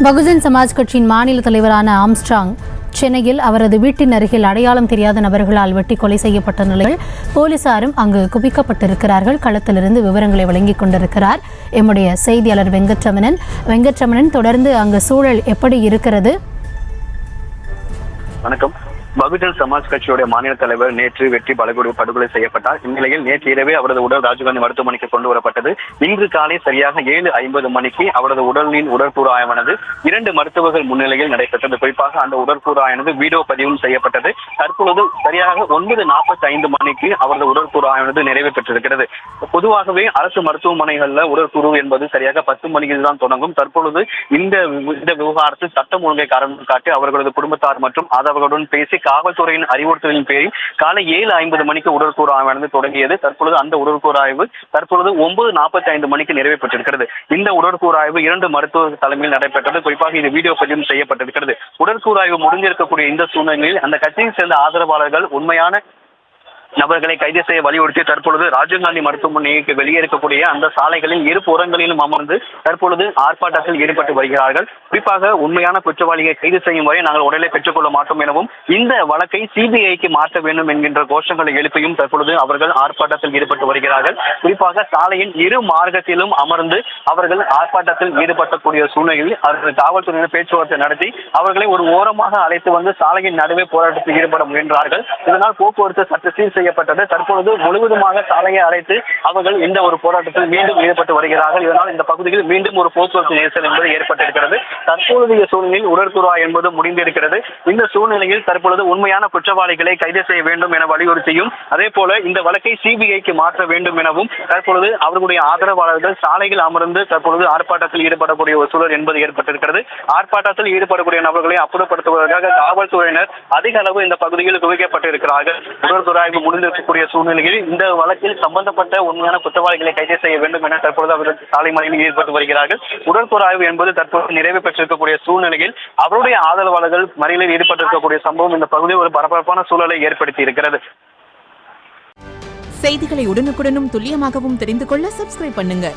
பகுஜன் சமாஜ் கட்சியின் மாநில தலைவரான ஆம்ஸ்ட்ராங் சென்னையில் அவரது வீட்டின் அருகில் அடையாளம் தெரியாத நபர்களால் வெட்டி கொலை செய்யப்பட்ட நிலையில் போலீசாரும் அங்கு குவிக்கப்பட்டிருக்கிறார்கள். களத்திலிருந்து விவரங்களை வழங்கிக் கொண்டிருக்கிறார் எம்முடைய செய்தியாளர் வெங்கட்ரமணன். தொடர்ந்து அங்கு சூழல் எப்படி இருக்கிறது? வணக்கம். பகுஜன் சமாஜ் கட்சியுடைய மாநில தலைவர் நேற்று வெற்றி படுகொலை செய்யப்பட்டார். இந்நிலையில் நேற்று இரவே அவரது உடல் ராஜீவ்காந்தி மருத்துவமனைக்கு கொண்டு வரப்பட்டது. இன்று காலை சரியாக 7:50 மணிக்கு அவரது உடலின் உடற்கூறு ஆய்வானது 2 மருத்துவர்கள் முன்னிலையில் நடைபெற்றது. குறிப்பாக அந்த உடற்கூறு ஆய்வானது வீடியோ பதிவும் செய்யப்பட்டது. தற்பொழுது சரியாக 9:45 மணிக்கு அவரது உடற்கூறு ஆய்வானது நிறைவு பெற்றிருக்கிறது. பொதுவாகவே அரசு மருத்துவமனைகள்ல உடற்கூறு என்பது சரியாக 10 மணிக்கு தான் தொடங்கும். தற்பொழுது இந்த விவகாரத்தில் சட்டம் ஒழுங்கை காரணம் காட்டி அவர்களது குடும்பத்தார் மற்றும் ஆதரவுகளுடன் பேசி காவல்துறையின் அறிவுறுத்தலின் பேரில் காலை 7:50 மணிக்கு உடற்கூறு ஆய்வானது தொடங்கியது. தற்பொழுது அந்த உடற்கூறு ஆய்வு 9:45 மணிக்கு நிறைவு பெற்றிருக்கிறது. இந்த உடற்கூறு ஆய்வு 2 மருத்துவ தலைமையில் நடைபெற்றது. குறிப்பாக இது வீடியோ பதிவும் செய்யப்பட்டிருக்கிறது. உடற்கூறு ஆய்வு முடிஞ்சிருக்கக்கூடிய இந்த சூழ்நிலையில் அந்த கட்சியை சேர்ந்த ஆதரவாளர்கள் உண்மையான நபர்களை கைது செய்ய வலியுறுத்தி தற்பொழுது ராஜீவ்காந்தி மருத்துவமனைக்கு வெளியே இருக்கக்கூடிய அந்த சாலைகளில் இரு புறங்களிலும் அமர்ந்து தற்பொழுது ஆர்ப்பாட்டத்தில் ஈடுபட்டு வருகிறார்கள். குறிப்பாக உண்மையான குற்றவாளியை கைது செய்யும் வரை நாங்கள் உடலை பெற்றுக் கொள்ள மாட்டோம் எனவும் இந்த வழக்கை சிபிஐக்கு மாற்ற வேண்டும் என்கின்ற கோஷங்களை எழுப்பியும் தற்பொழுது அவர்கள் ஆர்ப்பாட்டத்தில் ஈடுபட்டு வருகிறார்கள். குறிப்பாக சாலையின் இரு மார்க்கத்திலும் அமர்ந்து அவர்கள் ஆர்ப்பாட்டத்தில் ஈடுபடக்கூடிய சூழ்நிலையில் அவர்கள் காவல்துறையினர் பேச்சுவார்த்தை நடத்தி அவர்களை ஒரு ஓரமாக அழைத்து வந்து சாலையின் நடுவே போராட்டத்தில் ஈடுபட முயன்றார்கள். இதனால் போக்குவரத்து சற்று சீர் செய்யப்பட்டது. தற்பொழுது முழுவதுமாக சாலையை அழைத்து அவர்கள் இந்த ஒரு போராட்டத்தில் மீண்டும் ஈடுபட்டு வருகிறார்கள். இதனால் இந்த பகுதியில் மீண்டும் ஒரு போக்குவரத்து நெரிசல் என்பது ஏற்பட்டிருக்கிறது. தற்பொழுதைய சூழ்நிலையில் உடற்கூறு என்பது முடிந்திருக்கிறது. இந்த சூழ்நிலையில் தற்பொழுது உண்மையான குற்றவாளிகளை கைது செய்ய வேண்டும் என வலியுறுத்தியும் அதே போல இந்த வழக்கை சிபிஐக்கு மாற்ற வேண்டும் எனவும் தற்பொழுது அவர்களுடைய ஆதரவாளர்கள் சாலையில் அமர்ந்து தற்பொழுது ஆர்ப்பாட்டத்தில் ஈடுபடக்கூடிய ஒரு சூழல் என்பது ஏற்பட்டிருக்கிறது. ஆர்ப்பாட்டத்தில் ஈடுபடக்கூடிய நபர்களை அப்புறப்படுத்துவதற்காக காவல்துறையினர் அதிக அளவு இந்த பகுதியில் குவிக்கப்பட்டிருக்கிறார்கள். உடற்கூறு முடிந்திருக்கக்கூடிய சூழ்நிலையில் இந்த வழக்கில் சம்பந்தப்பட்ட உண்மையான குற்றவாளிகளை கைது செய்ய வேண்டும் என தற்பொழுது அவர்கள் சாலை மறியலில் ஈடுபட்டு வருகிறார்கள். உடற்கூறு ஆய்வு என்பது தற்போது நிறைவு பெற்றிருக்கக்கூடிய சூழ்நிலையில் அவருடைய ஆதரவாளர்கள் மறியலில் ஈடுபட்டிருக்கக்கூடிய சம்பவம் இந்த பகுதியில் ஒரு பரபரப்பான சூழலை ஏற்படுத்தி இருக்கிறது. செய்திகளை உடனுக்குடனும் துல்லியமாகவும் தெரிந்து கொள்ள சப்ஸ்கிரைப் பண்ணுங்க.